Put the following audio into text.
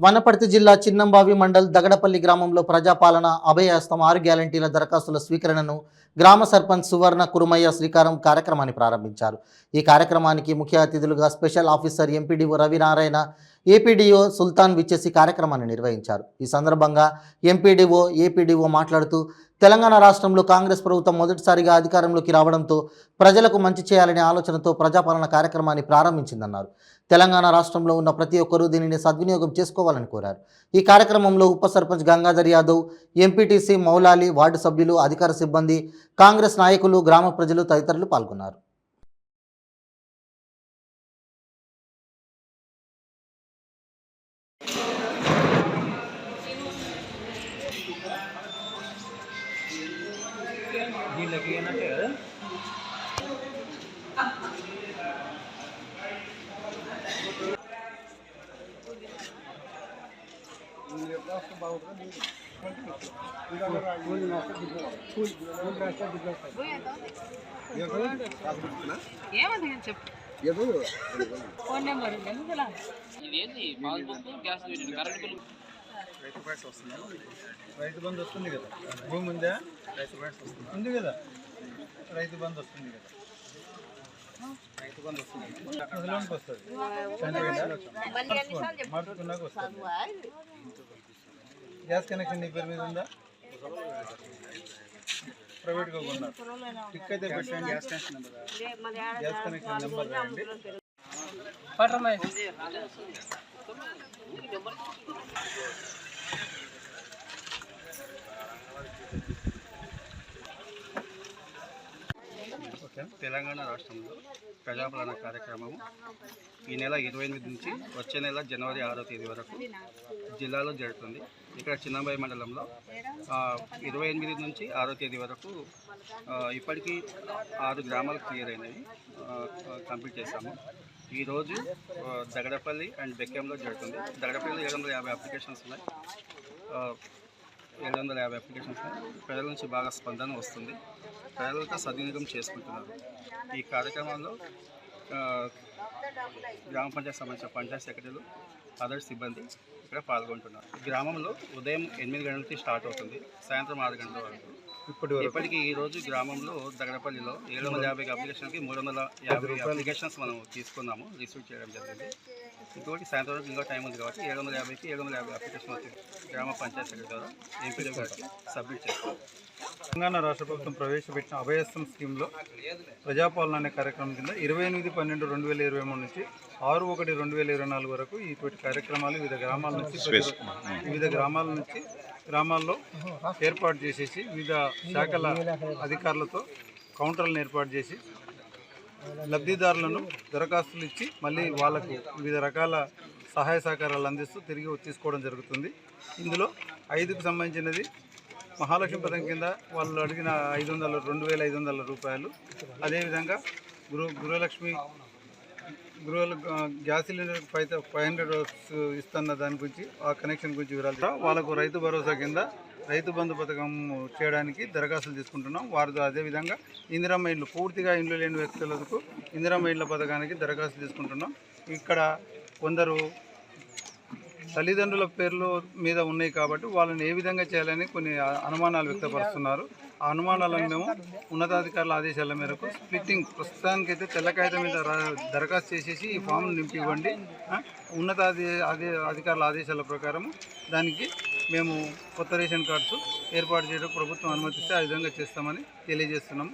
వనపర్తి జిల్లా చిన్నంబావి మండల్ దగడపల్లి గ్రామంలో ప్రజాపాలన అభయహస్తం 6 గ్యారంటీల దరఖాస్తుల స్వీకరణను గ్రామ సర్పంచ్ సువర్ణ కురుమయ్య శ్రీకారం కార్యక్రమాన్ని ప్రారంభించారు. ఈ కార్యక్రమానికి ముఖ్య అతిథులుగా special officer MPDO Ravinarayana, APDO సుల్తాన్ విచ్చేసి కార్యక్రమాన్ని నిర్వహించారు. ఈ సందర్భంగా ఎంపీడీఓ, ఏపీడీఓ మాట్లాడుతూ తెలంగాణ రాష్ట్రంలో కాంగ్రెస్ ప్రభుత్వం మొదటిసారిగా అధికారంలోకి రావడంతో ప్రజలకు మంచి చేయాలనే ఆలోచనతో ప్రజాపాలన కార్యక్రమాన్ని ప్రారంభించిందన్నారు. తెలంగాణ రాష్ట్రంలో ఉన్న ప్రతి ఒక్కరూ దీనిని సద్వినియోగం చేసుకోవాలని కోరారు. ఈ కార్యక్రమంలో ఉప సర్పంచ్ గంగాధర్ యాదవ్, ఎంపీటీసీ మౌలాలి, వార్డు సభ్యులు, అధికార సిబ్బంది, కాంగ్రెస్ నాయకులు, గ్రామ ప్రజలు తదితరులు పాల్గొన్నారు. రైతు బంధు వస్తుంది కదా, భూమి ఉందా, రైతు బంధు ఉంది కదా, రైతు బంధు వస్తుంది కదా, రైతు బంధు వస్తుంది, అసలుకి వస్తుంది, మార్చుకున్నాక వస్తుంది. గ్యాస్ కనెక్షన్ నీ పేరు మీద ఉందా? ప్రైవేట్గా కొన్నారు, టిక్ అయితే పెట్టండి. గ్యాస్ కనెక్షన్ నెంబర్ రాయండి. తెలంగాణ రాష్ట్రంలో ప్రజాపాలన కార్యక్రమము ఈ నెల 28 నుంచి వచ్చే నెల జనవరి 6వ తేదీ వరకు జిల్లాలో జరుగుతుంది. ఇక్కడ చిన్నంబాయి మండలంలో 28 నుంచి 6వ తేదీ వరకు ఇప్పటికీ 6 గ్రామాలు క్లియర్ అయినవి, కంప్లీట్ చేశాము. ఈరోజు దగడపల్లి అండ్ బెక్కంలో జరుగుతుంది. దగడపల్లి 750 అప్లికేషన్స్ ఉన్నాయి. 750 అప్లికేషన్స్ ప్రజల నుంచి బాగా స్పందన వస్తుంది. ప్రజలతో సద్వినియోగం చేసుకుంటున్నారు. ఈ కార్యక్రమంలో గ్రామ పంచాయతీ సంబంధించిన పంచాయతీ సెక్రటరీలు, అదర్ సిబ్బంది ఇక్కడ పాల్గొంటున్నారు. గ్రామంలో ఉదయం 8 గంటల నుంచి స్టార్ట్ అవుతుంది, సాయంత్రం 6 గంటల వరకు. ఇప్పటికీ ఈరోజు గ్రామంలో దగడపల్లిలో 750 అప్లికేషన్కి 350 అప్లికేషన్స్ మనం తీసుకున్నాము, రిసీవ్ చేయడం జరిగింది. ఇంకోటి సాయంత్రం వరకు ఇంకా టైం ఉంది కాబట్టి 750కి 750 అప్లికేషన్ వచ్చి గ్రామ పంచాయతీ సెక్రటరీ ద్వారా ఎంపీడీ గారికి సబ్మిట్ చేస్తాం. తెలంగాణ రాష్ట్ర ప్రభుత్వం ప్రవేశపెట్టిన అభయహస్తం స్కీమ్లో ప్రజాపాలన అనే కార్యక్రమం కింద 28/12/2023 నుంచి 6/1/2024 వరకు ఇటువంటి కార్యక్రమాలు వివిధ గ్రామాల నుంచి గ్రామాల్లో ఏర్పాటు చేసేసి వివిధ శాఖల అధికారులతో కౌంటర్లను ఏర్పాటు చేసి లబ్ధిదారులను దరఖాస్తులు ఇచ్చి మళ్ళీ వాళ్ళకు వివిధ రకాల సహాయ సహకారాలు అందిస్తూ తిరిగి తీసుకోవడం జరుగుతుంది. ఇందులో 5కు సంబంధించినది మహాలక్ష్మి పథకం కింద వాళ్ళు అడిగిన 2,500 రూపాయలు, అదేవిధంగా గృహలక్ష్మి గ్యాస్ సిలిండర్ 500 ఇస్తున్న దాని గురించి, ఆ కనెక్షన్ గురించి వివరాలు వాళ్ళకు రైతు భరోసా కింద రైతు బంధు పథకం చేయడానికి దరఖాస్తులు తీసుకుంటున్నాం. వారితో అదేవిధంగా ఇందిరమ్మ ఇళ్ళు, పూర్తిగా ఇండ్లు లేని వ్యక్తులకు ఇందిరమ్మ ఇళ్ళ పథకానికి దరఖాస్తులు తీసుకుంటున్నాం. ఇక్కడ కొందరు తల్లిదండ్రుల పేర్లు మీద ఉన్నాయి కాబట్టి వాళ్ళని ఏ విధంగా చేయాలని కొన్ని అనుమానాలు వ్యక్తపరుస్తున్నారు. ఆ అనుమానాలను మేము ఉన్నతాధికారుల ఆదేశాల మేరకు స్ప్లిట్టింగ్, ప్రస్తుతానికైతే తెల్ల కాగితం మీద దరఖాస్తు చేసేసి ఈ ఫామ్ను నింపి ఇవ్వండి, అధికారుల ఆదేశాల ప్రకారం దానికి మేము కొత్త రేషన్ కార్డ్స్ ఏర్పాటు చేయడం ప్రభుత్వం అనుమతిస్తే ఆ విధంగా చేస్తామని తెలియజేస్తున్నాము.